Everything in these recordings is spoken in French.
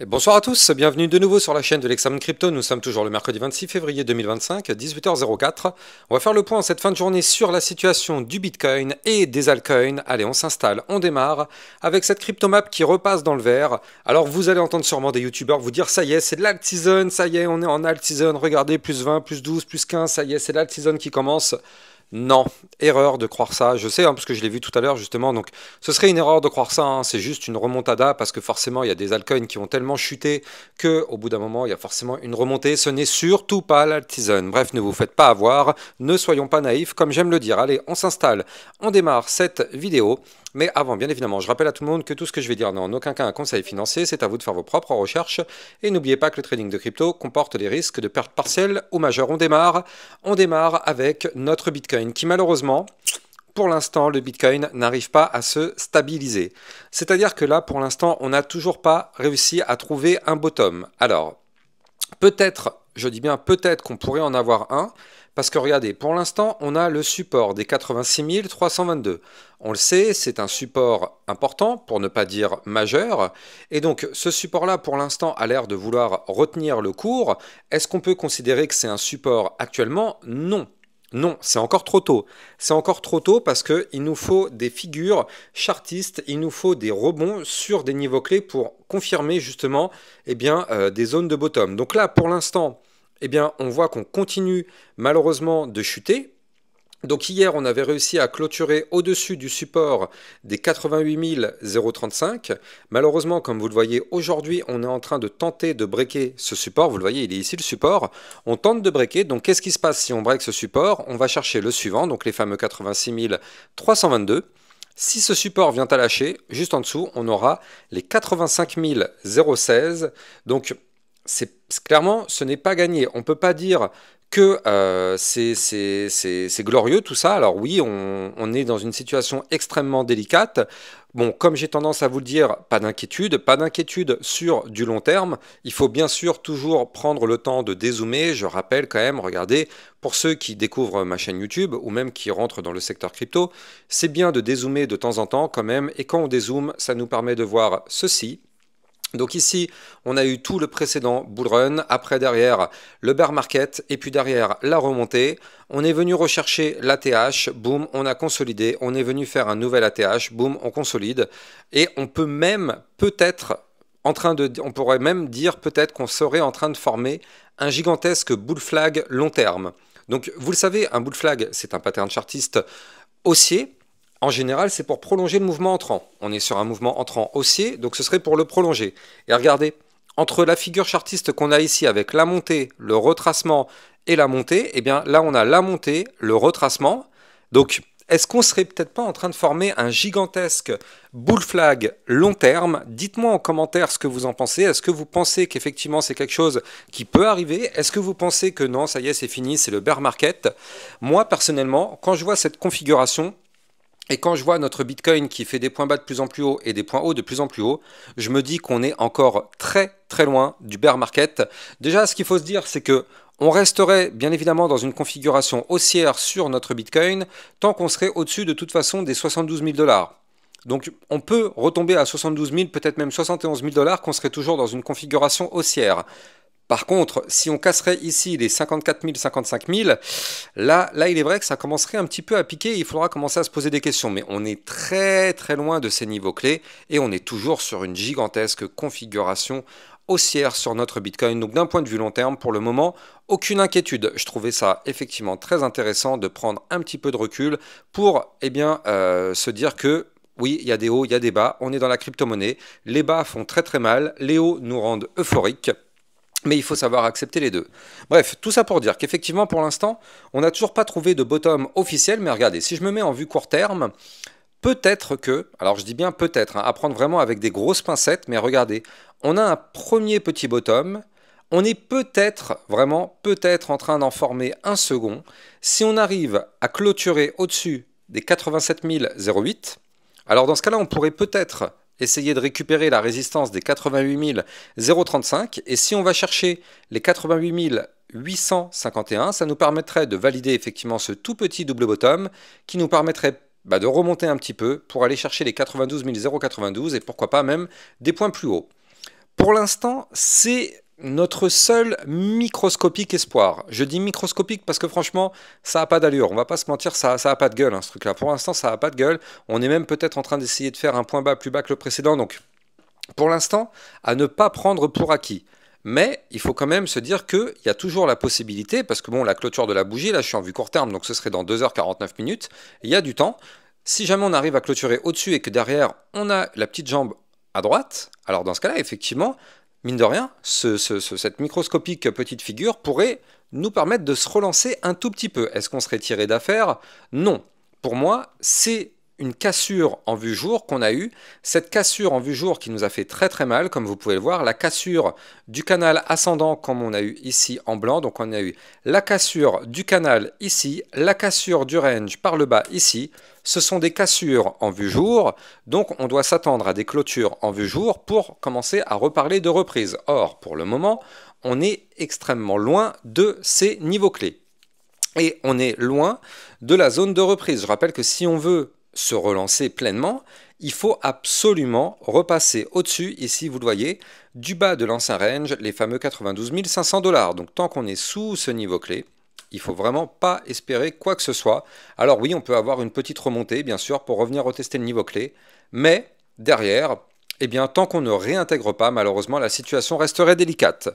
Bonsoir à tous, bienvenue de nouveau sur la chaîne de l'Examen Crypto. Nous sommes toujours le mercredi 26 février 2025, 18h04. On va faire le point en cette fin de journée sur la situation du Bitcoin et des altcoins. Allez, on s'installe, on démarre avec cette cryptomap qui repasse dans le vert. Alors vous allez entendre sûrement des youtubeurs vous dire ça y est, c'est de l'alt season, ça y est, on est en alt season, regardez, plus 20, plus 12, plus 15, ça y est, c'est l'alt season qui commence. Non, erreur de croire ça, je sais, parce que je l'ai vu tout à l'heure justement, donc ce serait une erreur de croire ça, c'est juste une remontada, parce que forcément il y a des altcoins qui ont tellement chuté qu'au bout d'un moment il y a forcément une remontée, ce n'est surtout pas l'alt season. Bref, ne vous faites pas avoir, ne soyons pas naïfs, comme j'aime le dire. Allez, on s'installe, on démarre cette vidéo. Mais avant, bien évidemment, je rappelle à tout le monde que tout ce que je vais dire n'est en aucun cas un conseil financier, c'est à vous de faire vos propres recherches. Et n'oubliez pas que le trading de crypto comporte des risques de perte partielle ou majeure. On démarre avec notre Bitcoin qui malheureusement, pour l'instant, le Bitcoin n'arrive pas à se stabiliser. C'est-à-dire que là, pour l'instant, on n'a toujours pas réussi à trouver un bottom. Alors, peut-être, je dis bien peut-être qu'on pourrait en avoir un, parce que regardez, pour l'instant, on a le support des 86 322. On le sait, c'est un support important, pour ne pas dire majeur. Et donc, ce support-là, pour l'instant, a l'air de vouloir retenir le cours. Est-ce qu'on peut considérer que c'est un support actuellement? Non. Non, c'est encore trop tôt. C'est encore trop tôt parce qu'il nous faut des figures chartistes, il nous faut des rebonds sur des niveaux clés pour confirmer justement des zones de bottom. Donc là, pour l'instant, on voit qu'on continue malheureusement de chuter. Donc hier, on avait réussi à clôturer au-dessus du support des 88 035. Malheureusement, comme vous le voyez, aujourd'hui, on est en train de tenter de breaker ce support. Vous le voyez, il est ici le support. On tente de breaker. Donc qu'est-ce qui se passe si on break ce support? On va chercher le suivant, donc les fameux 86 322. Si ce support vient à lâcher, juste en dessous, on aura les 85 016. Donc clairement, ce n'est pas gagné. On ne peut pas dire que c'est glorieux tout ça. Alors oui, on est dans une situation extrêmement délicate. Bon, comme j'ai tendance à vous le dire, pas d'inquiétude sur du long terme. Il faut bien sûr toujours prendre le temps de dézoomer. Je rappelle quand même, regardez, pour ceux qui découvrent ma chaîne YouTube ou même qui rentrent dans le secteur crypto, c'est bien de dézoomer de temps en temps quand même. Et quand on dézoome, ça nous permet de voir ceci. Donc ici, on a eu tout le précédent bull run, après derrière le bear market, et puis derrière la remontée. On est venu rechercher l'ATH, boum, on a consolidé. On est venu faire un nouvel ATH, boum, on consolide. Et on peut même peut-être on pourrait même dire peut-être qu'on serait en train de former un gigantesque bull flag long terme. Donc vous le savez, un bull flag, c'est un pattern chartiste haussier. En général, c'est pour prolonger le mouvement entrant. On est sur un mouvement entrant haussier, donc ce serait pour le prolonger. Et regardez, entre la figure chartiste qu'on a ici avec la montée, le retracement et la montée, là on a la montée, le retracement. Donc est-ce qu'on serait peut-être pas en train de former un gigantesque bull flag long terme? Dites-moi en commentaire ce que vous en pensez. Est-ce que vous pensez qu'effectivement c'est quelque chose qui peut arriver? Est-ce que vous pensez que non, ça y est, c'est fini, c'est le bear market? Moi personnellement, quand je vois cette configuration, et quand je vois notre Bitcoin qui fait des points bas de plus en plus haut et des points hauts de plus en plus haut, je me dis qu'on est encore très très loin du bear market. Déjà, ce qu'il faut se dire, c'est que on resterait bien évidemment dans une configuration haussière sur notre Bitcoin tant qu'on serait au-dessus de toute façon des 72 000 $. Donc on peut retomber à 72 000, peut-être même 71 000 $, qu'on serait toujours dans une configuration haussière. Par contre, si on casserait ici les 54 000, 55 000, là, il est vrai que ça commencerait un petit peu à piquer et il faudra commencer à se poser des questions. Mais on est très très loin de ces niveaux clés et on est toujours sur une gigantesque configuration haussière sur notre Bitcoin. Donc d'un point de vue long terme, pour le moment, aucune inquiétude. Je trouvais ça effectivement très intéressant de prendre un petit peu de recul pour se dire que oui, il y a des hauts, il y a des bas. On est dans la crypto-monnaie. Les bas font très très mal. Les hauts nous rendent euphoriques. Mais il faut savoir accepter les deux. Bref, tout ça pour dire qu'effectivement, pour l'instant, on n'a toujours pas trouvé de bottom officiel. Mais regardez, si je me mets en vue court terme, peut-être que, alors je dis bien peut-être, à prendre vraiment avec des grosses pincettes, mais regardez, on a un premier petit bottom. On est peut-être, vraiment, peut-être en train d'en former un second. Si on arrive à clôturer au-dessus des 87 008, alors dans ce cas-là, on pourrait peut-être essayer de récupérer la résistance des 88 035 et si on va chercher les 88 851, ça nous permettrait de valider effectivement ce tout petit double bottom qui nous permettrait de remonter un petit peu pour aller chercher les 92 092 et pourquoi pas même des points plus hauts. Pour l'instant, c'est notre seul microscopique espoir. Je dis microscopique parce que franchement, ça n'a pas d'allure. On va pas se mentir, ça n'a pas de gueule, hein, ce truc-là. Pour l'instant, ça n'a pas de gueule. On est même peut-être en train d'essayer de faire un point bas plus bas que le précédent. Donc, pour l'instant, à ne pas prendre pour acquis. Mais il faut quand même se dire qu'il y a toujours la possibilité, parce que bon, la clôture de la bougie, là je suis en vue court terme, donc ce serait dans 2h49 minutes, il y a du temps. Si jamais on arrive à clôturer au-dessus et que derrière on a la petite jambe à droite, alors dans ce cas-là, effectivement, mine de rien, cette microscopique petite figure pourrait nous permettre de se relancer un tout petit peu. Est-ce qu'on serait tiré d'affaire? Non. Pour moi, c'est une cassure en vue jour qu'on a eue. Cette cassure en vue jour qui nous a fait très très mal, comme vous pouvez le voir, la cassure du canal ascendant comme on a eu ici en blanc. Donc on a eu la cassure du canal ici, la cassure du range par le bas ici. Ce sont des cassures en vue jour, donc on doit s'attendre à des clôtures en vue jour pour commencer à reparler de reprise. Or, pour le moment, on est extrêmement loin de ces niveaux clés. Et on est loin de la zone de reprise. Je rappelle que si on veut se relancer pleinement, il faut absolument repasser au-dessus, ici vous le voyez, du bas de l'ancien range, les fameux 92 500 $. Donc tant qu'on est sous ce niveau clé, il ne faut vraiment pas espérer quoi que ce soit. Alors oui, on peut avoir une petite remontée, bien sûr, pour revenir retester le niveau clé, mais derrière, eh bien, tant qu'on ne réintègre pas, malheureusement, la situation resterait délicate.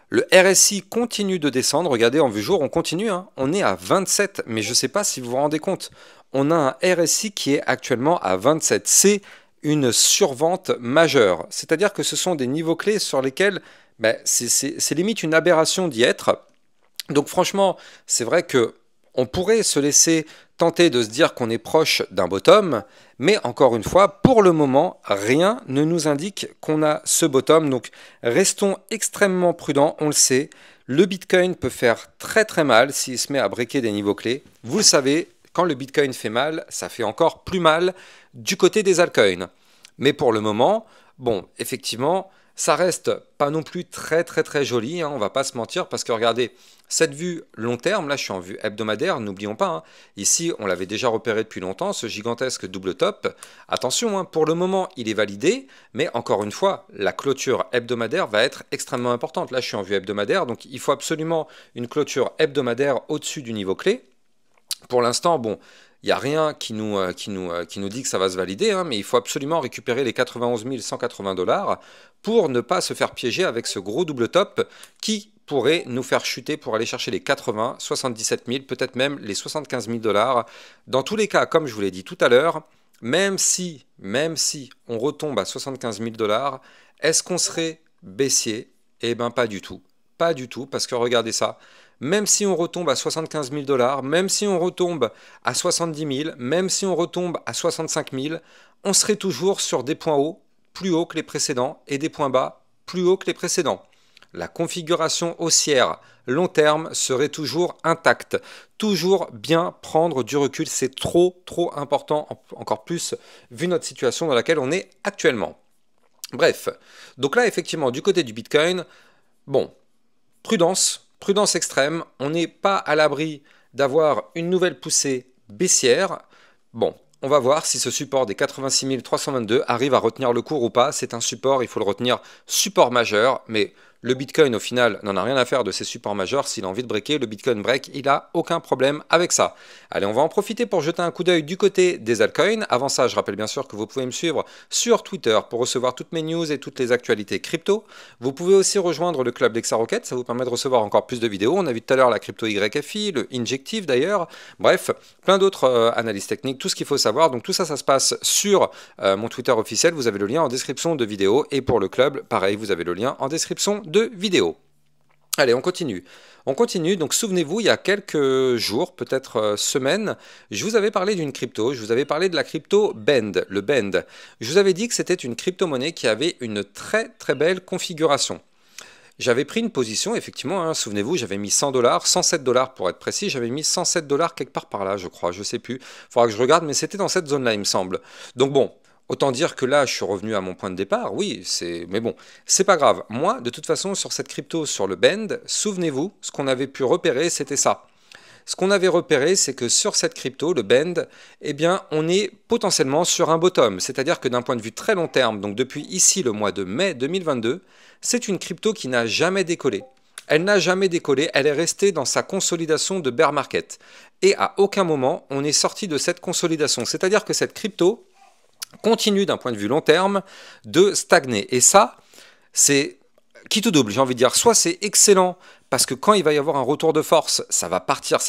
Le RSI continue de descendre, regardez en vue jour, on continue, hein. On est à 27, mais je ne sais pas si vous vous rendez compte, on a un RSI qui est actuellement à 27, c'est une survente majeure, c'est-à-dire que ce sont des niveaux clés sur lesquels c'est limite une aberration d'y être. Donc franchement, c'est vrai que on pourrait se laisser tenter de se dire qu'on est proche d'un bottom, mais encore une fois, pour le moment, rien ne nous indique qu'on a ce bottom. Donc restons extrêmement prudents, on le sait. Le Bitcoin peut faire très très mal s'il se met à breaker des niveaux clés. Vous le savez, quand le Bitcoin fait mal, ça fait encore plus mal du côté des altcoins. Mais pour le moment, bon, effectivement, ça reste pas non plus très très très joli, hein, on va pas se mentir, parce que regardez, cette vue long terme, là je suis en vue hebdomadaire, n'oublions pas, hein, ici on l'avait déjà repéré depuis longtemps, ce gigantesque double top. Attention, hein, pour le moment il est validé, mais encore une fois, la clôture hebdomadaire va être extrêmement importante. Là je suis en vue hebdomadaire, donc il faut absolument une clôture hebdomadaire au-dessus du niveau clé. Pour l'instant, bon, il n'y a rien qui nous dit que ça va se valider, hein, mais il faut absolument récupérer les 91 180 $ pour ne pas se faire piéger avec ce gros double top qui pourrait nous faire chuter pour aller chercher les 80, 77 000, peut-être même les 75 000 $. Dans tous les cas, comme je vous l'ai dit tout à l'heure, même si on retombe à 75 000 $, est-ce qu'on serait baissier? Eh bien, pas du tout. Pas du tout, parce que regardez ça. Même si on retombe à 75 000 $, même si on retombe à 70 000, même si on retombe à 65 000, on serait toujours sur des points hauts, plus hauts que les précédents, et des points bas, plus hauts que les précédents. La configuration haussière long terme serait toujours intacte. Toujours bien prendre du recul, c'est trop important, encore plus vu notre situation dans laquelle on est actuellement. Bref, donc là effectivement du côté du Bitcoin, bon, prudence extrême, on n'est pas à l'abri d'avoir une nouvelle poussée baissière. Bon, on va voir si ce support des 86 322 arrive à retenir le cours ou pas. C'est un support, il faut le retenir support majeur, mais le Bitcoin au final n'en a rien à faire de ces supports majeurs. S'il a envie de breaker, le Bitcoin break, il n'a aucun problème avec ça. Allez, on va en profiter pour jeter un coup d'œil du côté des altcoins. Avant ça, je rappelle bien sûr que vous pouvez me suivre sur Twitter pour recevoir toutes mes news et toutes les actualités crypto. Vous pouvez aussi rejoindre le club d'Exarocket, ça vous permet de recevoir encore plus de vidéos. On a vu tout à l'heure la crypto YFI, le Injective d'ailleurs. Bref, plein d'autres analyses techniques, tout ce qu'il faut savoir. Donc tout ça, ça se passe sur mon Twitter officiel. Vous avez le lien en description de vidéo. Et pour le club, pareil, vous avez le lien en description de vidéo. Allez, on continue. On continue, donc souvenez-vous, il y a quelques jours, peut-être semaines, je vous avais parlé d'une crypto, je vous avais parlé de la crypto BEND, le BEND. Je vous avais dit que c'était une crypto-monnaie qui avait une très belle configuration. J'avais pris une position, effectivement, hein, souvenez-vous, j'avais mis 100 $, 107 $ pour être précis, j'avais mis 107 $ quelque part par là, je crois, je sais plus. Il faudra que je regarde, mais c'était dans cette zone-là, il me semble. Donc bon, autant dire que là, je suis revenu à mon point de départ, oui, mais bon, c'est pas grave. Moi, de toute façon, sur cette crypto, sur le BEND, souvenez-vous, ce qu'on avait pu repérer, c'était ça. ce qu'on avait repéré, c'est que sur cette crypto, le BEND, eh bien, on est potentiellement sur un bottom. C'est-à-dire que d'un point de vue très long terme, donc depuis ici le mois de mai 2022, c'est une crypto qui n'a jamais décollé. Elle n'a jamais décollé, elle est restée dans sa consolidation de bear market. Et à aucun moment, on est sorti de cette consolidation. C'est-à-dire que cette crypto continue d'un point de vue long terme de stagner. Et ça, c'est qui tout double, j'ai envie de dire. Soit c'est excellent parce que quand il va y avoir un retour de force, ça va partir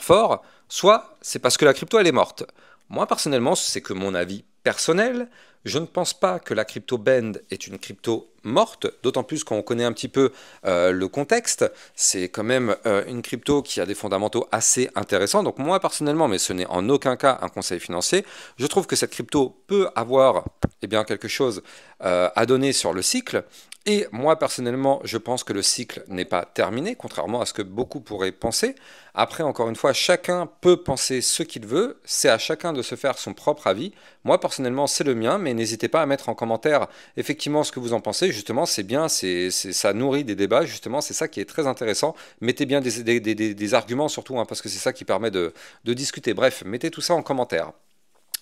fort, soit c'est parce que la crypto elle est morte. Moi personnellement, c'est que mon avis personnel, je ne pense pas que la crypto BEND est une crypto morte, d'autant plus quand on connaît un petit peu le contexte. C'est quand même une crypto qui a des fondamentaux assez intéressants. Donc moi personnellement, mais ce n'est en aucun cas un conseil financier, je trouve que cette crypto peut avoir quelque chose à donner sur le cycle. Et moi, personnellement, je pense que le cycle n'est pas terminé, contrairement à ce que beaucoup pourraient penser. Après, encore une fois, chacun peut penser ce qu'il veut. C'est à chacun de se faire son propre avis. Moi, personnellement, c'est le mien, mais n'hésitez pas à mettre en commentaire effectivement ce que vous en pensez. Justement, c'est bien, ça nourrit des débats. Justement, c'est ça qui est très intéressant. Mettez bien des arguments surtout, hein, parce que c'est ça qui permet de discuter. Bref, mettez tout ça en commentaire.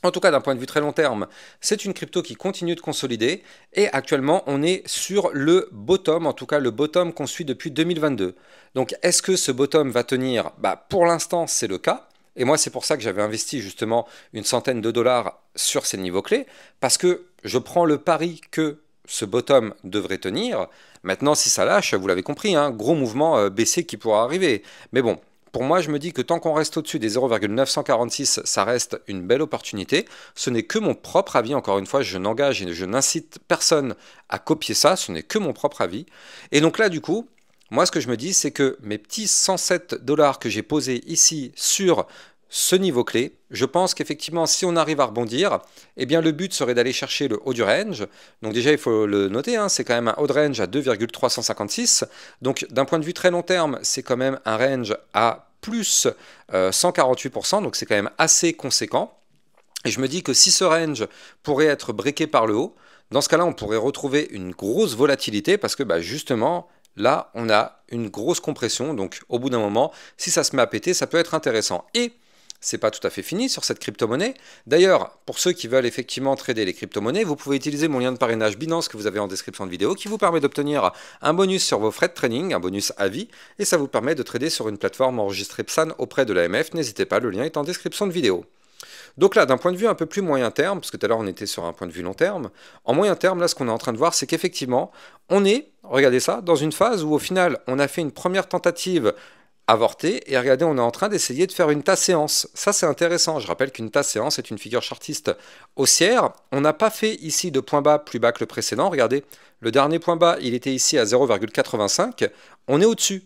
En tout cas, d'un point de vue très long terme, c'est une crypto qui continue de consolider et actuellement, on est sur le bottom, en tout cas le bottom qu'on suit depuis 2022. Donc, est-ce que ce bottom va tenir? Pour l'instant, c'est le cas. Et moi, c'est pour ça que j'avais investi justement une centaine de dollars sur ces niveaux clés, parce que je prends le pari que ce bottom devrait tenir. Maintenant, si ça lâche, vous l'avez compris, hein, gros mouvement baissier qui pourra arriver. Mais bon, pour moi, je me dis que tant qu'on reste au-dessus des 0,946, ça reste une belle opportunité. Ce n'est que mon propre avis. Encore une fois, je n'engage et je n'incite personne à copier ça. Ce n'est que mon propre avis. Et donc là, du coup, moi, ce que je me dis, c'est que mes petits 107 dollars que j'ai posés ici sur ce niveau clé, je pense qu'effectivement, si on arrive à rebondir, eh bien le but serait d'aller chercher le haut du range. Donc déjà, il faut le noter, hein, c'est quand même un haut de range à 2,356. Donc d'un point de vue très long terme, c'est quand même un range à plus 148%, donc c'est quand même assez conséquent. Et je me dis que si ce range pourrait être breaké par le haut, dans ce cas-là, on pourrait retrouver une grosse volatilité parce que justement, là, on a une grosse compression. Donc au bout d'un moment, si ça se met à péter, ça peut être intéressant. Et c'est pas tout à fait fini sur cette crypto-monnaie. D'ailleurs, pour ceux qui veulent effectivement trader les crypto-monnaies, vous pouvez utiliser mon lien de parrainage Binance que vous avez en description de vidéo qui vous permet d'obtenir un bonus sur vos frais de trading, un bonus à vie, et ça vous permet de trader sur une plateforme enregistrée PSAN auprès de l'AMF. N'hésitez pas, le lien est en description de vidéo. Donc là, d'un point de vue un peu plus moyen terme, parce que tout à l'heure on était sur un point de vue long terme, en moyen terme, là ce qu'on est en train de voir, c'est qu'effectivement, on est, regardez ça, dans une phase où au final, on a fait une première tentative avorté, et regardez, on est en train d'essayer de faire une tasse séance. Ça, c'est intéressant. Je rappelle qu'une tasse séance est une figure chartiste haussière. On n'a pas fait ici de point bas plus bas que le précédent. Regardez, le dernier point bas, il était ici à 0,85. On est au-dessus.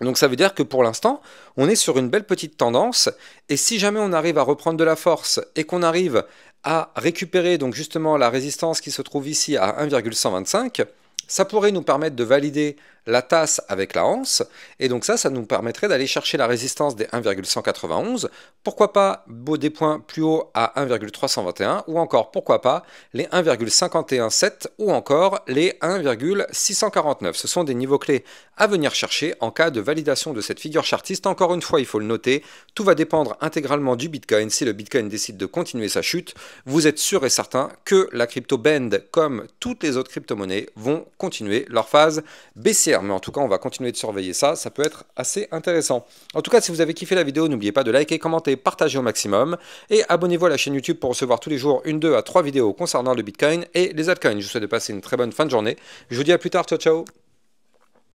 Donc ça veut dire que pour l'instant, on est sur une belle petite tendance. Et si jamais on arrive à reprendre de la force et qu'on arrive à récupérer donc justement la résistance qui se trouve ici à 1,125, ça pourrait nous permettre de valider la tasse avec la anse, et donc ça nous permettrait d'aller chercher la résistance des 1,191, pourquoi pas des points plus hauts à 1,321, ou encore pourquoi pas les 1,517 ou encore les 1,649. Ce sont des niveaux clés à venir chercher en cas de validation de cette figure chartiste. Encore une fois, il faut le noter, tout va dépendre intégralement du Bitcoin. Si le Bitcoin décide de continuer sa chute, vous êtes sûr et certain que la crypto BEND, comme toutes les autres crypto-monnaies, vont continuer leur phase baissière. Mais en tout cas, on va continuer de surveiller ça, ça peut être assez intéressant. En tout cas, si vous avez kiffé la vidéo, n'oubliez pas de liker, commenter, partager au maximum, et abonnez-vous à la chaîne YouTube pour recevoir tous les jours 1, 2 à 3 vidéos concernant le Bitcoin et les altcoins. Je vous souhaite de passer une très bonne fin de journée. Je vous dis à plus tard, ciao ciao.